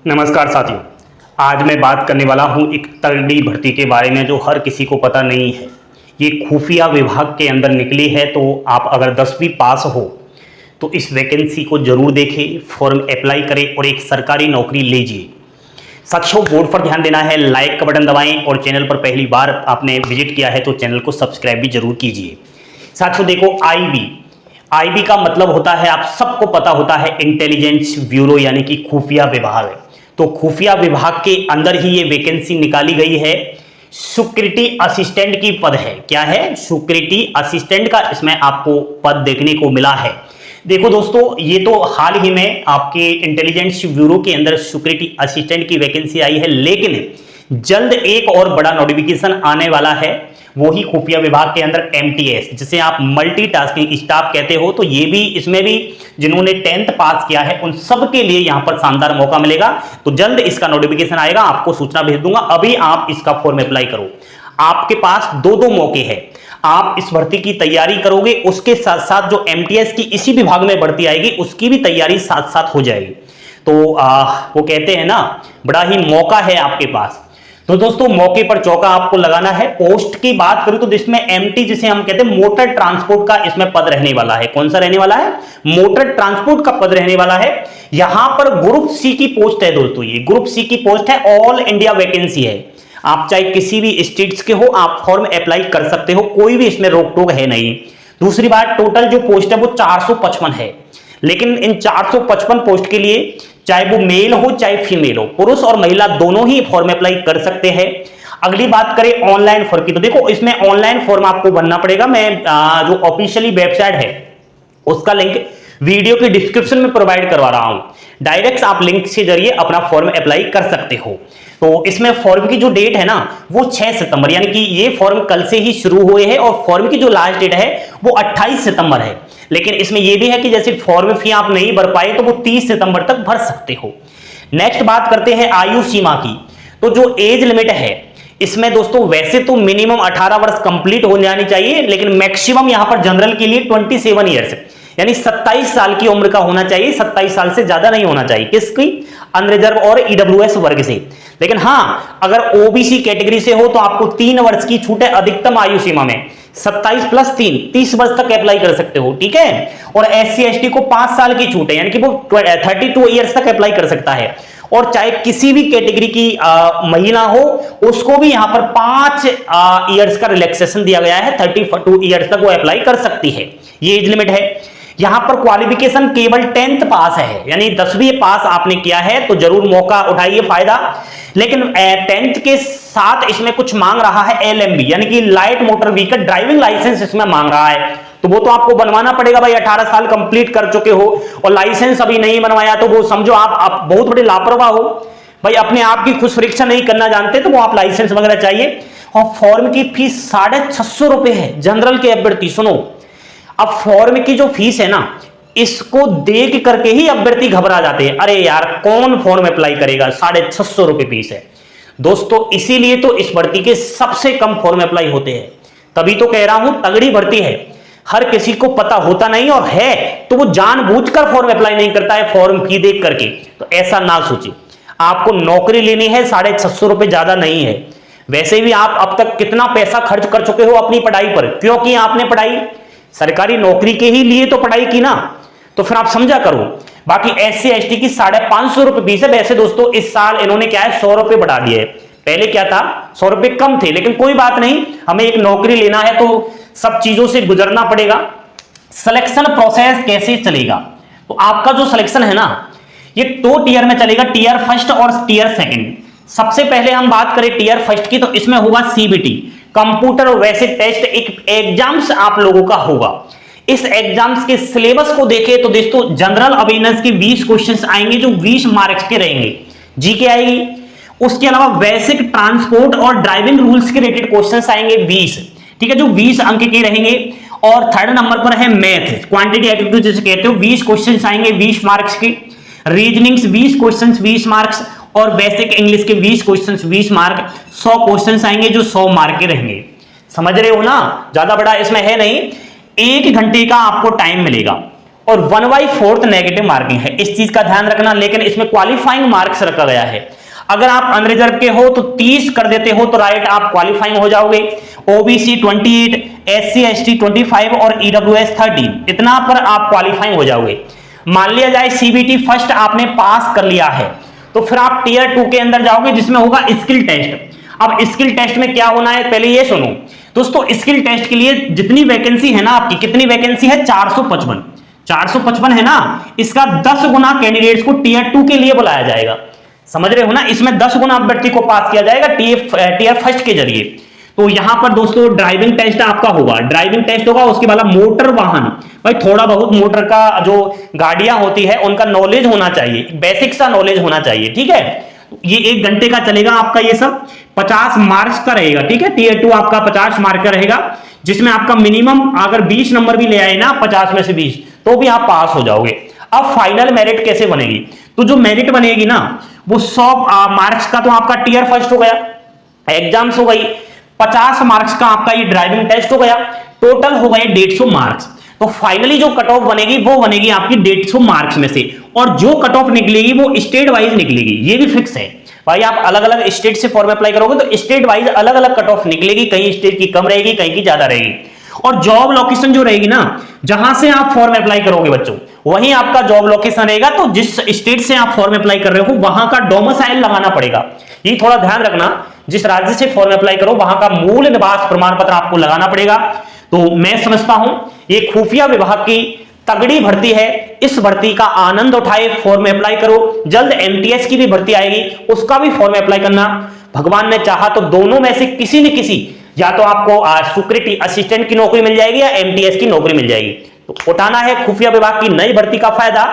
नमस्कार साथियों, आज मैं बात करने वाला हूं एक तगड़ी भर्ती के बारे में जो हर किसी को पता नहीं है। ये खुफिया विभाग के अंदर निकली है, तो आप अगर 10वीं पास हो तो इस वैकेंसी को जरूर देखें, फॉर्म अप्लाई करें और एक सरकारी नौकरी लीजिए। साथियों, बोर्ड पर ध्यान देना है, लाइक का बटन दबाएं और चैनल पर पहली बार आपने विजिट किया है तो चैनल को सब्सक्राइब भी जरूर कीजिए। साथियों देखो, आईबी का मतलब होता है, आप सबको पता होता है, इंटेलिजेंस ब्यूरो यानी कि खुफिया विभाग। तो खुफिया विभाग के अंदर ही ये वैकेंसी निकाली गई है। सिक्योरिटी असिस्टेंट की पद है। क्या है? सिक्योरिटी असिस्टेंट का इसमें आपको पद देखने को मिला है। देखो दोस्तों, ये तो हाल ही में आपके इंटेलिजेंस ब्यूरो के अंदर सिक्योरिटी असिस्टेंट की वैकेंसी आई है, लेकिन जल्द एक और बड़ा नोटिफिकेशन आने वाला है, वो ही खुफिया विभाग के अंदर MTS, जिसे आप मल्टीटास्किंग स्टाफ कहते हो। तो ये भी, इसमें भी जिन्होंने 10th पास किया है उन सब के लिए यहां पर शानदार मौका मिलेगा। तो जल्द इसका नोटिफिकेशन आएगा, आपको सूचना भेज दूंगा। अभी आप इसका फॉर्म अप्लाई करो। आपके पास दो वो मौके हैं। आप इस भर्ती की तैयारी करोगे, उसके साथ साथ जो MTS की इसी विभाग में भर्ती आएगी उसकी भी तैयारी साथ साथ हो जाएगी। तो वो कहते हैं ना, बड़ा ही मौका है आपके पास। तो दोस्तों, मौके पर चौका आपको लगाना है। पोस्ट की बात करूं तो इसमें MT, जिसे हम कहते हैं मोटर ट्रांसपोर्ट का, इसमें पद रहने वाला है। कौन सा रहने वाला है? मोटर ट्रांसपोर्ट का पद रहने वाला है। यहां पर ग्रुप C की पोस्ट है दोस्तों। ये ग्रुप C की पोस्ट है, ऑल इंडिया वैकेंसी है। आप चाहे किसी भी स्टेट्स के हो, आप फॉर्म अप्लाई कर सकते हो, कोई भी इसमें रोक टोक है नहीं। दूसरी बात, टोटल जो पोस्ट है वो 455 है, लेकिन इन 455 पोस्ट के लिए चाहे वो मेल हो चाहे फीमेल हो, पुरुष और महिला दोनों ही फॉर्म अप्लाई कर सकते हैं। अगली बात करें ऑनलाइन फॉर्म की, तो देखो इसमें ऑनलाइन फॉर्म आपको भरना पड़ेगा। मैं जो ऑफिशियली वेबसाइट है उसका लिंक वीडियो के डिस्क्रिप्शन में प्रोवाइड करवा रहा हूं। डायरेक्ट आप लिंक के जरिए अपना फॉर्म अप्लाई कर सकते हो। तो इसमें फॉर्म की जो डेट है ना वो 6 सितंबर, यानी कि ये फॉर्म कल से ही शुरू हुए हैं और फॉर्म की जो लास्ट डेट है वो 28 सितंबर है। लेकिन इसमें यह भी है कि जैसे फॉर्म फी आप नहीं भर पाए तो वो 30 सितंबर तक भर सकते हो। नेक्स्ट बात करते हैं आयु सीमा की। तो जो एज लिमिट है इसमें दोस्तों, वैसे तो मिनिमम 18 वर्ष कंप्लीट हो जानी चाहिए, लेकिन मैक्सिमम यहां पर जनरल के लिए 27 ईयर्स यानी 27 साल की उम्र का होना चाहिए। 27 साल से ज्यादा नहीं होना चाहिए। किसकी? अनरिजर्व और EWS वर्ग से। लेकिन हां, अगर OBC कैटेगरी से हो तो आपको 3 वर्ष की छूट है अधिकतम आयु सीमा में। 27 + 3 30 वर्ष तक अप्लाई कर सकते हो, ठीक है। और SC ST को 5 साल की छूट है, यानी कि वो 32 ईयर्स तक अप्लाई कर सकता है। और चाहे किसी भी कैटेगरी की महिला हो, उसको भी यहां पर 5 ईयर्स का रिलैक्सेशन दिया गया है। 32 ईयर्स तक वो अप्लाई कर सकती है। ये एज लिमिट है। यहां पर क्वालिफिकेशन केवल 10th पास है, यानी 10वीं पास आपने किया है तो जरूर मौका उठाइए, फायदा। लेकिन 10th के साथ इसमें कुछ मांग रहा है LMB, यानी कि light motor vehicle driving licence इसमें मांग रहा है। तो वो तो आपको बनवाना पड़ेगा भाई। 18 साल कंप्लीट कर चुके हो और लाइसेंस अभी नहीं बनवाया तो वो समझो आप बहुत बड़े लापरवाह हो भाई। अपने आप की खुद परीक्षा नहीं करना जानते तो वो आप लाइसेंस वगैरह चाहिए। और फॉर्म की फीस 650 रुपए है जनरल के अभ्यर्थी। सुनो, अब फॉर्म की जो फीस है ना, इसको देख करके ही अभ्यर्थी घबरा जाते हैं। अरे यार, कौन फॉर्म अप्लाई करेगा? 650 रुपए फीस है दोस्तों। इसीलिए तो इस भर्ती के सबसे कम फॉर्म अप्लाई होते हैं। तभी तो कह रहा हूं, तगड़ी भर्ती है। हर किसी को पता होता नहीं, और है तो वो जानबूझकर फॉर्म अप्लाई नहीं करता है फॉर्म फी देख करके। तो ऐसा ना सोचिए। आपको नौकरी लेनी है, 650 रुपए ज्यादा नहीं है। वैसे भी आप अब तक कितना पैसा खर्च कर चुके हो अपनी पढ़ाई पर, क्योंकि आपने पढ़ाई सरकारी नौकरी के ही लिए तो पढ़ाई की ना। तो फिर आप समझा करो। बाकी SC ST की 550 रुपए फीस है। वैसे दोस्तों, इस साल इन्होंने क्या है, 100 रुपए बढ़ा दिए। पहले क्या था, 100 रुपए कम थे, लेकिन कोई बात नहीं, हमें एक नौकरी लेना है तो सब चीजों से गुजरना पड़ेगा। सिलेक्शन प्रोसेस कैसे चलेगा? तो आपका जो सिलेक्शन है ना, ये 2 टीयर में चलेगा, टीयर फर्स्ट और टीयर सेकंड। सबसे पहले हम बात करें टीयर फर्स्ट की, तो इसमें होगा CBT, कंप्यूटर और बेसिक टेस्ट, एक एग्जाम्स आप लोगों का होगा। इस एग्जाम्स के सिलेबस को देखें तो दोस्तों, जनरल अवेयरनेस के 20 क्वेश्चंस आएंगे जो 20 मार्क्स के रहेंगे। GK आएगी। उसके अलावा बेसिक ट्रांसपोर्ट और ड्राइविंग रूल्स के रिलेटेड क्वेश्चंस आएंगे 20, ठीक है, जो 20 अंक के रहेंगे। और थर्ड नंबर पर है मैथ, क्वांटिटी एप्टीट्यूड जिसे कहते हो, 20 क्वेश्चंस आएंगे 20 मार्क्स के। रीजनिंग्स 20 क्वेश्चंस 20 मार्क्स, और बेसिक इंग्लिश के 20 क्वेश्चंस 20 मार्क। 100 क्वेश्चंस आएंगे जो 100 मार्क के रहेंगे। समझ रहे हो ना? ज्यादा बड़ा इसमें है नहीं। 1 घंटे का आपको टाइम मिलेगा। और 1/4 नेगेटिव मार्किंग है, इस चीज का ध्यान रखना। लेकिन इसमें क्वालिफाइंग मार्क्स रखा गया है। अगर आप अनरिजर्व के हो तो 30 कर देते हो तो राइट आप क्वालिफाइंग हो जाओगे। ओबीसी 28, एससी एसटी 25 और ईडब्ल्यूएस 13, इतना पर आप क्वालिफाइंग हो जाओगे। मान लिया जाए सीबीटी फर्स्ट आपने पास कर लिया है तो फिर आप टीयर 2 के अंदर जाओगे जिसमें होगा स्किल टेस्ट। अब स्किल टेस्ट में क्या होना है पहले ये सुनो दोस्तों। स्किल टेस्ट के लिए जितनी वैकेंसी है ना आपकी, कितनी वैकेंसी है? 455 है ना, इसका 10 गुना कैंडिडेट्स को टीयर 2 के लिए बुलाया जाएगा। समझ रहे हो ना, इसमें 10 गुना अभ्यर्थी को पास किया जाएगा टीयर फर्स्ट के जरिए। तो यहां पर दोस्तों ड्राइविंग टेस्ट आपका होगा, ड्राइविंग टेस्ट होगा। उसके बाद मोटर वाहन, भाई थोड़ा बहुत मोटर का जो गाड़ियां होती है उनका नॉलेज होना चाहिए, बेसिक सा नॉलेज होना चाहिए, ठीक है। ये 1 घंटे का चलेगा आपका, ये सब 50 मार्क्स का रहेगा, ठीक है। टीयर 2 आपका 50 मार्क का रहेगा, जिसमें आपका मिनिमम अगर 20 नंबर भी ले आए ना 50 में से 20 तो भी आप पास हो जाओगे। अब फाइनल मेरिट कैसे बनेगी? तो जो मेरिट बनेगी ना वो 100 मार्क्स का तो आपका टीयर फर्स्ट हो गया, एग्जाम्स हो गई। 50 मार्क्स का आपका ये ड्राइविंग टेस्ट हो गया, टोटल हो गए 150 मार्क्स। तो फाइनली जो कट ऑफ बनेगी वो बनेगी आपकी 150 मार्क्स में से, और जो कट ऑफ निकलेगी वो स्टेट वाइज निकलेगी, ये भी फिक्स है भाई। आप अलग अलग स्टेट से फॉर्म अप्लाई करोगे तो स्टेट वाइज अलग अलग कट ऑफ निकलेगी, कहीं स्टेट की कम रहेगी, कहीं की ज्यादा रहेगी। और जॉब लोकेशन जो रहेगी ना, जहां से आप फॉर्म अप्लाई करोगे बच्चों, वहीं आपका जॉब लोकेशन रहेगा। तो जिस स्टेट से आप फॉर्म अप्लाई कर रहे हो वहां का डोमिसाइल लगाना पड़ेगा, ये थोड़ा ध्यान रखना। जिस राज्य से फॉर्म अप्लाई करो वहां का मूल निवास प्रमाण पत्र आपको लगाना पड़ेगा। तो मैं समझता हूं ये खुफिया विभाग की तगड़ी भर्ती है, इस भर्ती का आनंद उठाए, फॉर्म अप्लाई करो। जल्द एमटीएस की भी भर्ती आएगी, उसका भी फॉर्म अप्लाई करना। भगवान ने चाहा तो दोनों में से किसी न किसी, या तो आपको सिक्योरिटी असिस्टेंट की नौकरी मिल जाएगी या एमटीएस की नौकरी मिल जाएगी। तो उठाना है खुफिया विभाग की नई भर्ती का फायदा।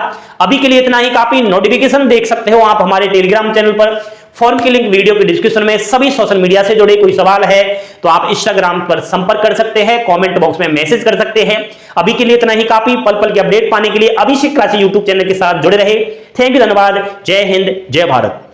अभी के लिए इतना ही काफी। नोटिफिकेशन देख सकते हो आप हमारे टेलीग्राम चैनल पर, फॉर्म की लिंक वीडियो के डिस्क्रिप्शन में। सभी सोशल मीडिया से जुड़े कोई सवाल है तो आप इंस्टाग्राम पर संपर्क कर सकते हैं, कमेंट बॉक्स में मैसेज कर सकते हैं। अभी के लिए इतना ही काफी। पल पल की अपडेट पाने के लिए अभिषेक राशि यूट्यूब चैनल के साथ जुड़े रहे। थैंक यू, धन्यवाद। जय हिंद, जय भारत।